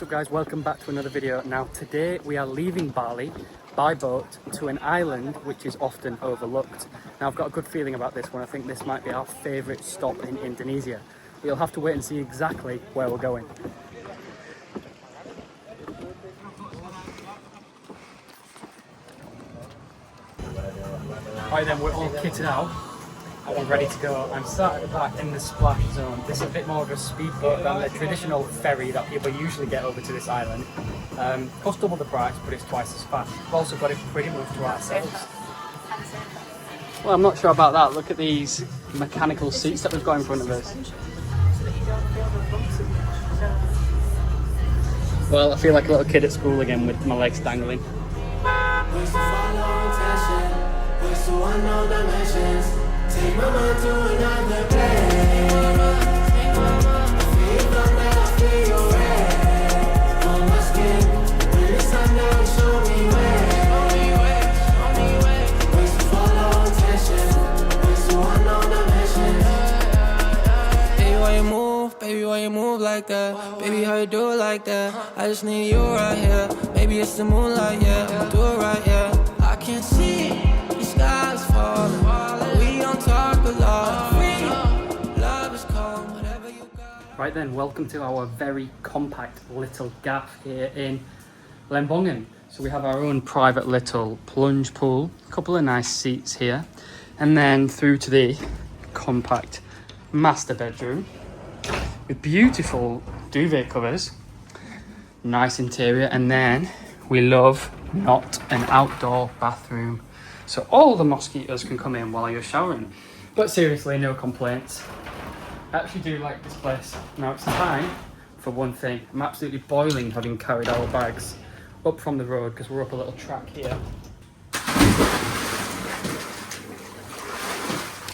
up guys, welcome back to another video. Now today we are leaving Bali by boat to an island which is often overlooked. Now I've got a good feeling about this one. I think this might be our favourite stop in Indonesia. We'll have to wait and see exactly where we're going. Right then, we're all kitted out and we're ready to go. I'm sat at the back in the splash zone. This is a bit more of a speedboat than the traditional ferry that people usually get over to this island. Costs double the price, but it's twice as fast. We've also got it pretty much to ourselves. Well, I'm not sure about that. Look at these mechanical seats that we've got in front of us. Well, I feel like a little kid at school again with my legs dangling. Take my mind to another place. Feel your red on my skin. When the sun down, show me where. Ways to follow attention. Ways to unknown dimensions. Baby, why you move like that? Baby, how you do it like that? I just need you right here. Maybe it's the moonlight, yeah. Do it right, yeah. I can't see the skies falling. Right then, welcome to our very compact little gaff here in Lembongan. So we have our own private little plunge pool, a couple of nice seats here, and then through to the compact master bedroom with beautiful duvet covers, nice interior, and then we love not an outdoor bathroom. So all the mosquitoes can come in while you're showering. But seriously, no complaints. I actually do like this place. Now it's time for one thing. I'm absolutely boiling having carried our bags up from the road because we're up a little track here.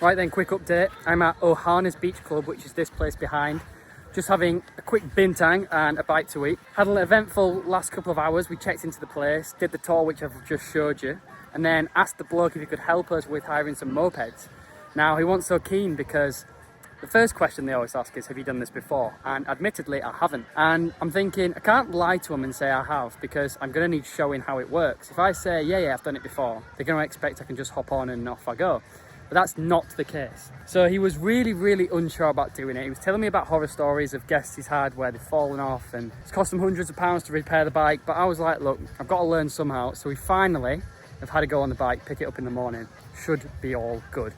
Right then, quick update. I'm at ARNA's Beach Club, which is this place behind. Just having a quick bintang and a bite to eat. Had an eventful last couple of hours. We checked into the place, did the tour which I've just showed you, and then asked the bloke if he could help us with hiring some mopeds. Now he wasn't so keen because the first question they always ask is, have you done this before? And admittedly, I haven't. And I'm thinking, I can't lie to them and say I have, because I'm going to need showing how it works. If I say, yeah, I've done it before, they're going to expect I can just hop on and off I go. But that's not the case. So he was really unsure about doing it. He was telling me about horror stories of guests he's had where they've fallen off and it's cost them hundreds of pounds to repair the bike. But I was like, look, I've got to learn somehow. So we finally have had to go on the bike, pick it up in the morning. Should be all good.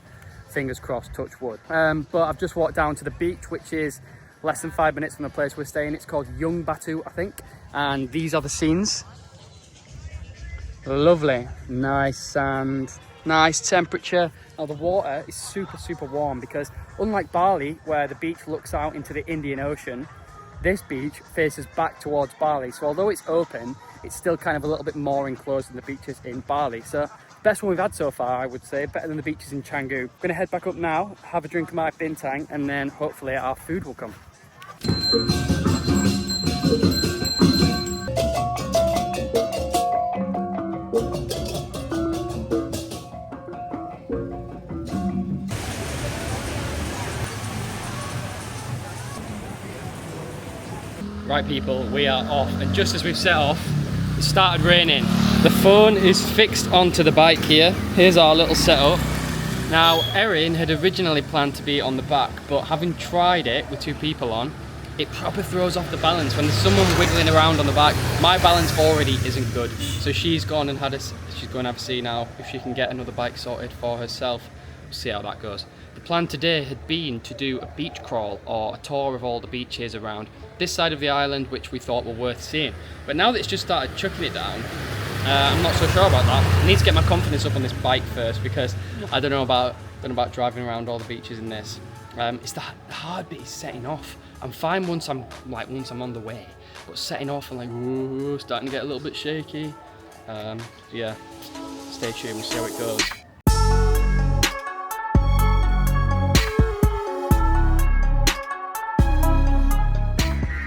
Fingers crossed, touch wood. But I've just walked down to the beach, which is less than 5 minutes from the place we're staying. It's called Jungutbatu, I think. And these are the scenes. Lovely, nice sand, nice temperature. Now the water is super warm because unlike Bali, where the beach looks out into the Indian Ocean, this beach faces back towards Bali. So although it's open, it's still kind of a little bit more enclosed than the beaches in Bali. So best one we've had so far, I would say, better than the beaches in Canggu. We're gonna head back up now, have a drink of my bintang, and then hopefully our food will come. Right people, we are off, and just as we've set off, it started raining. The phone is fixed onto the bike here. Here's our little setup. Now, Erin had originally planned to be on the back, but having tried it with two people on, it proper throws off the balance. When there's someone wiggling around on the back, my balance already isn't good. So she's gone and she's going to have a see now if she can get another bike sorted for herself. We'll see how that goes. The plan today had been to do a beach crawl or a tour of all the beaches around this side of the island, which we thought were worth seeing. But now that it's just started chucking it down, I'm not so sure about that. I need to get my confidence up on this bike first because I don't know about driving around all the beaches in this. It's the hard bit is setting off. I'm fine once I'm on the way, but setting off and like whoa, starting to get a little bit shaky. So yeah, stay tuned. We'll see how it goes.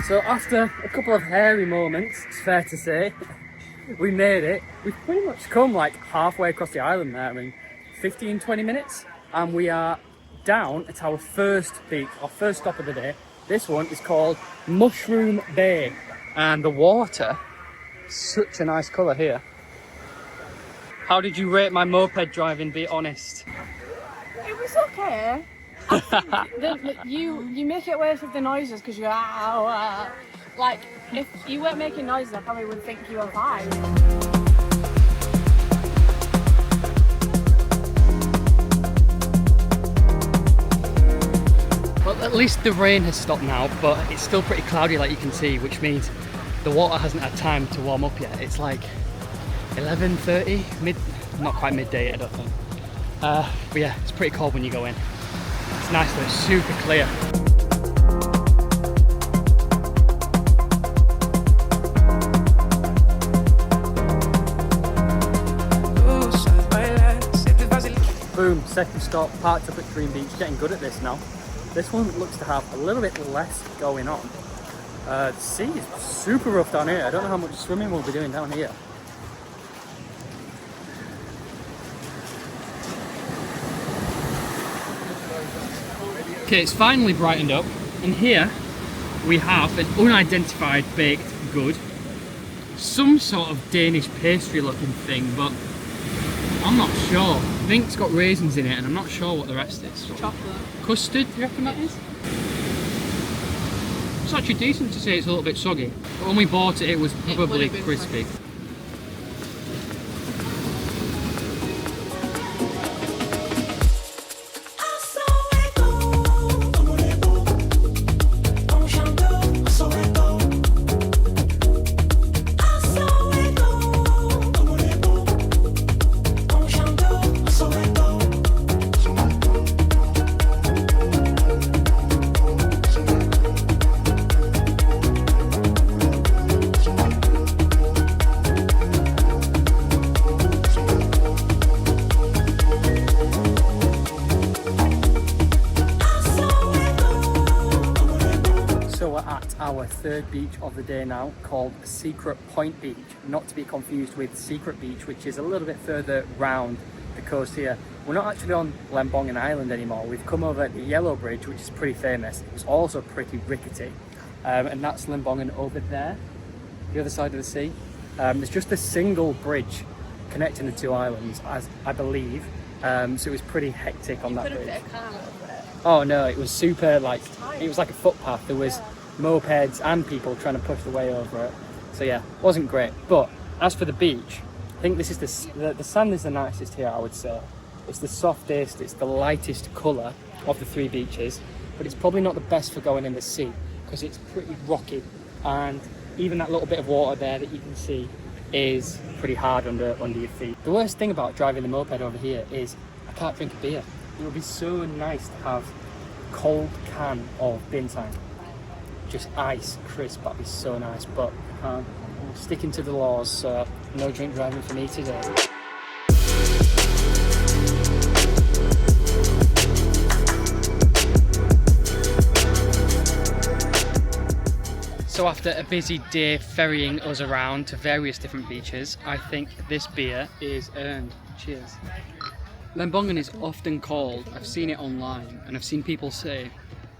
So after a couple of hairy moments, it's fair to say, we made it. We've pretty much come like halfway across the island there in 15-20 minutes, and we are down at our first beach, our first stop of the day. This one is called Mushroom Bay. And the water, such a nice colour here. How did you rate my moped driving, be honest? It was okay. You make it worse with the noises because you're like, if you weren't making noises I probably would think you were fine. Well, at least the rain has stopped now, but it's still pretty cloudy like you can see, which means the water hasn't had time to warm up yet. It's like 11:30, not quite midday I don't think. But yeah, it's pretty cold when you go in. It's nice though, it's super clear. Boom, second stop, parked up at Green Beach, getting good at this now. This one looks to have a little bit less going on. The sea is super rough down here. I don't know how much swimming we'll be doing down here. Okay, it's finally brightened up, and here we have an unidentified baked good. Some sort of Danish pastry looking thing, but I'm not sure. I think it's got raisins in it, and I'm not sure what the rest is. Chocolate. Custard, do you reckon that is? It's actually decent to say it's a little bit soggy, but when we bought it, it was probably crispy. Our third beach of the day now, called Secret Point Beach, not to be confused with Secret Beach, which is a little bit further round the coast here. We're not actually on Lembongan Island anymore. We've come over the Yellow Bridge, which is pretty famous. It's also pretty rickety, and that's Lembongan over there, the other side of the sea. There's just a single bridge connecting the two islands, as I believe, so it was pretty hectic on that bridge. Oh no, it was super, like, it was like a footpath. There was mopeds and people trying to push the way over it, so yeah, wasn't great. But as for the beach, I think this is the sand is the nicest here, I would say. It's the softest, it's the lightest colour of the three beaches, but it's probably not the best for going in the sea because it's pretty rocky, and even that little bit of water there that you can see is pretty hard under your feet. The worst thing about driving the moped over here is I can't drink a beer. It would be so nice to have a cold can of Bianca. Just ice, crisp, that'd be so nice, but I can't. I'm sticking to the laws, so no drink driving for me today. So after a busy day ferrying us around to various different beaches, I think this beer is earned. Cheers. Lembongan is often called, I've seen it online, and I've seen people say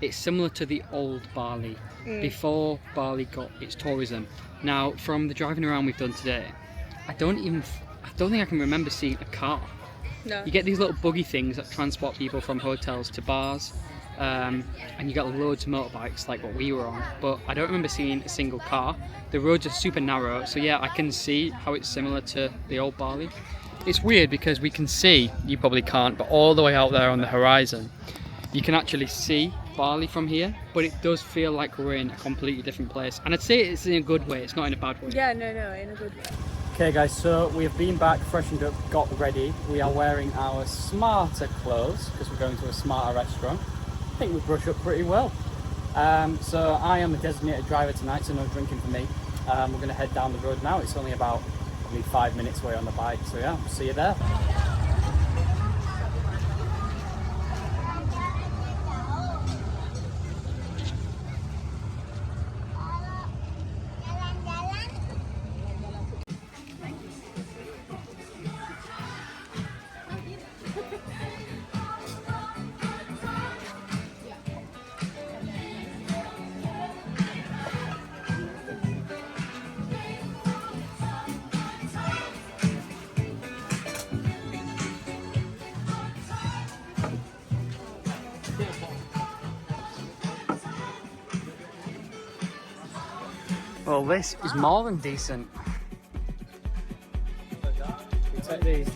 it's similar to the old Bali, before Bali got its tourism. Now, from the driving around we've done today, I don't think I can remember seeing a car. No. You get these little buggy things that transport people from hotels to bars, and you get loads of motorbikes like what we were on, but I don't remember seeing a single car. The roads are super narrow, so yeah, I can see how it's similar to the old Bali. It's weird because we can see, you probably can't, but all the way out there on the horizon, you can actually see Bali from here, but it does feel like we're in a completely different place, and I'd say it's in a good way, it's not in a bad way. Yeah, no, in a good way. Okay guys, so we have been back, freshened up, got ready. We are wearing our smarter clothes because we're going to a smarter restaurant. I think we brush up pretty well. So I am the designated driver tonight, so no drinking for me. We're going to head down the road now. It's only about probably 5 minutes away on the bike, so yeah, we'll see you there. Well, this is more than decent. We'll take these.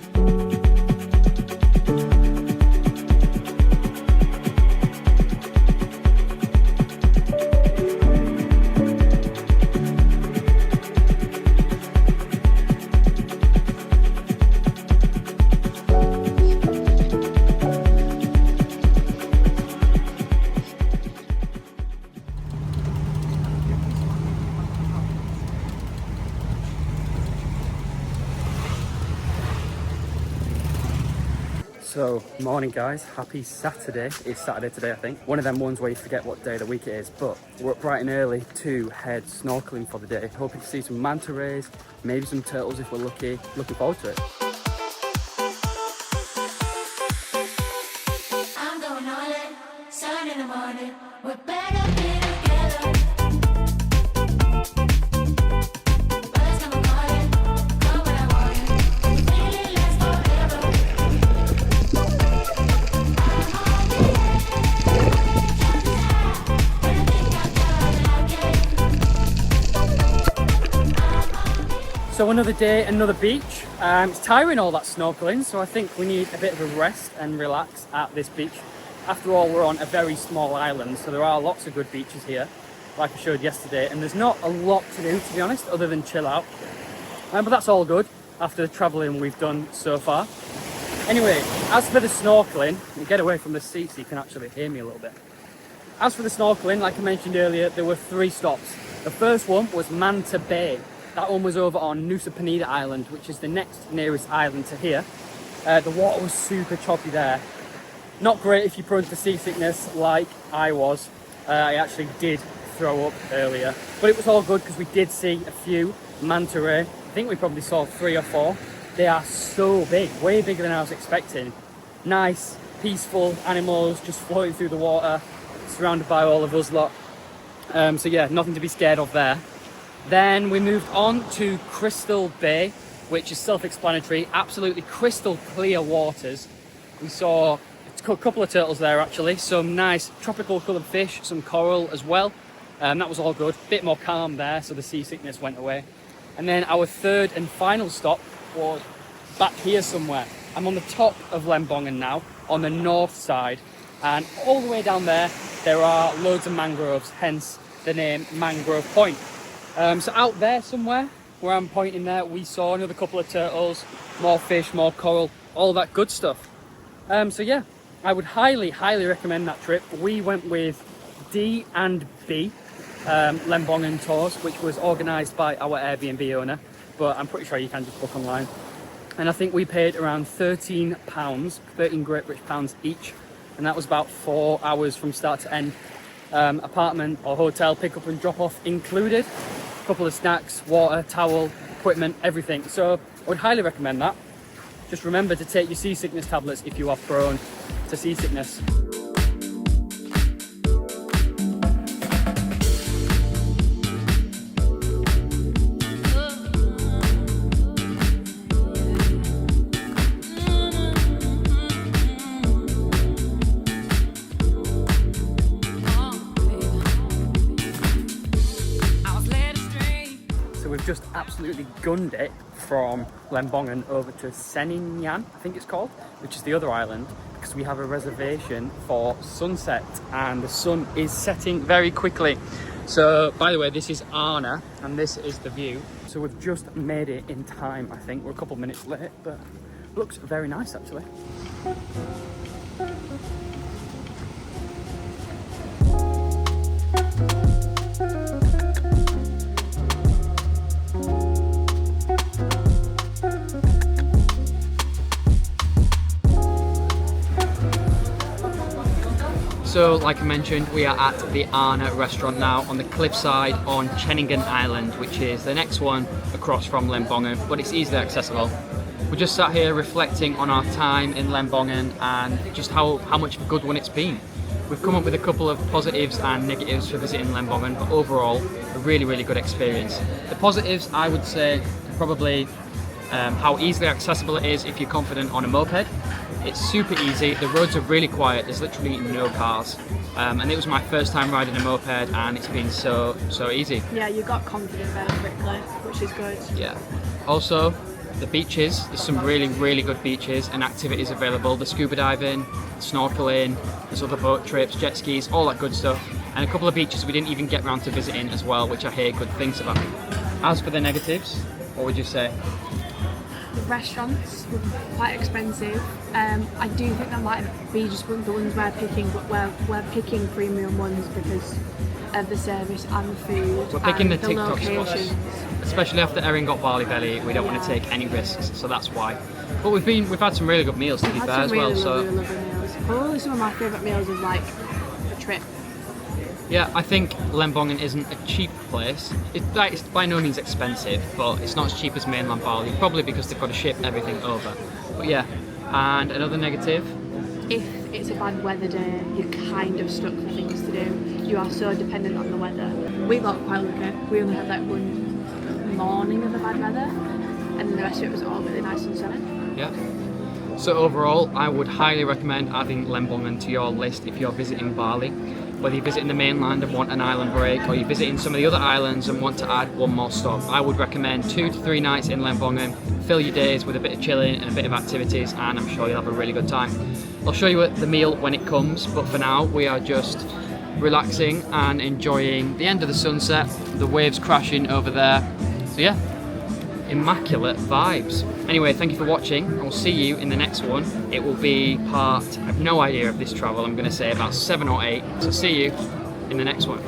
So, morning guys, happy Saturday. It's Saturday today, I think. One of them ones where you forget what day of the week it is, but we're up bright and early to head snorkeling for the day. Hoping to see some manta rays, maybe some turtles if we're lucky. Looking forward to it. I'm going all in, sun in the morning, we're better be together. Birds come calling, come when I want it, really lasts forever. I'm on the edge, chances are, when I think I've done again. So another day, another beach. It's tiring all that snorkeling, so I think we need a bit of a rest and relax at this beach. After all, we're on a very small island, so there are lots of good beaches here, like I showed yesterday, and there's not a lot to do, to be honest, other than chill out. But that's all good after the travelling we've done so far. Anyway, as for the snorkeling, you get away from the seat so you can actually hear me a little bit. As for the snorkeling, like I mentioned earlier, there were 3 stops. The first one was Manta Bay. That one was over on Nusa Penida Island, which is the next nearest island to here. The water was super choppy there. Not great if you're prone to seasickness like I was. I actually did throw up earlier, but it was all good because we did see a few manta ray. I think we probably saw 3 or 4. They are so big, way bigger than I was expecting. Nice, peaceful animals just floating through the water, surrounded by all of us lot. So yeah, nothing to be scared of there. Then we moved on to Crystal Bay, which is self-explanatory, absolutely crystal clear waters. We saw a couple of turtles there actually, some nice tropical coloured fish, some coral as well. That was all good, bit more calm there, so the seasickness went away. And then our third and final stop was back here somewhere. I'm on the top of Lembongan now, on the north side, and all the way down there, there are loads of mangroves, hence the name Mangrove Point. So out there somewhere, where I'm pointing there, we saw another couple of turtles, more fish, more coral, all that good stuff. So yeah, I would highly, highly recommend that trip. We went with D and B Lembongan Tours, which was organised by our Airbnb owner, but I'm pretty sure you can just book online. And I think we paid around £13, 13 Great British pounds each, and that was about 4 hours from start to end. Apartment or hotel pick up and drop off included, a couple of snacks, water, towel, equipment, everything. So I would highly recommend that. Just remember to take your seasickness tablets if you are prone to seasickness. We've just absolutely gunned it from Lembongan over to Ceningan, I think it's called, which is the other island, because we have a reservation for sunset and the sun is setting very quickly. So, by the way, this is ARNA and this is the view. So we've just made it in time, I think. We're a couple of minutes late, but it looks very nice actually. So, like I mentioned, we are at the ARNA restaurant now on the cliffside on Ceningan Island, which is the next one across from Lembongan, but it's easily accessible. We just sat here reflecting on our time in Lembongan and just how much of a good one it's been. We've come up with a couple of positives and negatives for visiting Lembongan, but overall, a really, really good experience. The positives, I would say, probably how easily accessible it is if you're confident on a moped. It's super easy, the roads are really quiet, there's literally no cars. And it was my first time riding a moped and it's been so easy. Yeah, you got confident very quickly, which is good. Yeah. Also, the beaches, there's some really good beaches and activities available. The scuba diving, snorkeling, there's other boat trips, jet skis, all that good stuff. And a couple of beaches we didn't even get around to visiting as well, which I hear good things about. As for the negatives, what would you say? The restaurants were quite expensive. I do think that might be just the ones we're picking premium ones because of the service and the food. We're picking and the TikTok spots. locations. Especially after Erin got Bali belly, we don't want to take any risks, so that's why. But we've had some really good meals to be fair as well. So Really lovely meals. Probably some of my favourite meals of like a trip. yeah, I think Lembongan isn't a cheap place. It's by no means expensive, but it's not as cheap as mainland Bali, probably because they've got to ship everything over. But yeah, and another negative. If it's a bad weather day, you're kind of stuck for things to do. You are so dependent on the weather. We got quite lucky. We only had like one morning of the bad weather, and then the rest of it was all really nice and sunny. Yeah. So overall, I would highly recommend adding Lembongan to your list if you're visiting Bali. Whether you're visiting the mainland and want an island break, or you're visiting some of the other islands and want to add one more stop, I would recommend 2 to 3 nights in Lembongan. Fill your days with a bit of chilling and a bit of activities, and I'm sure you'll have a really good time. I'll show you the meal when it comes, but for now we are just relaxing and enjoying the end of the sunset, the waves crashing over there. So yeah, immaculate vibes. Anyway, thank you for watching. I'll see you in the next one. It will be part, I have no idea of this travel, I'm going to say about 7 or 8. So see you in the next one.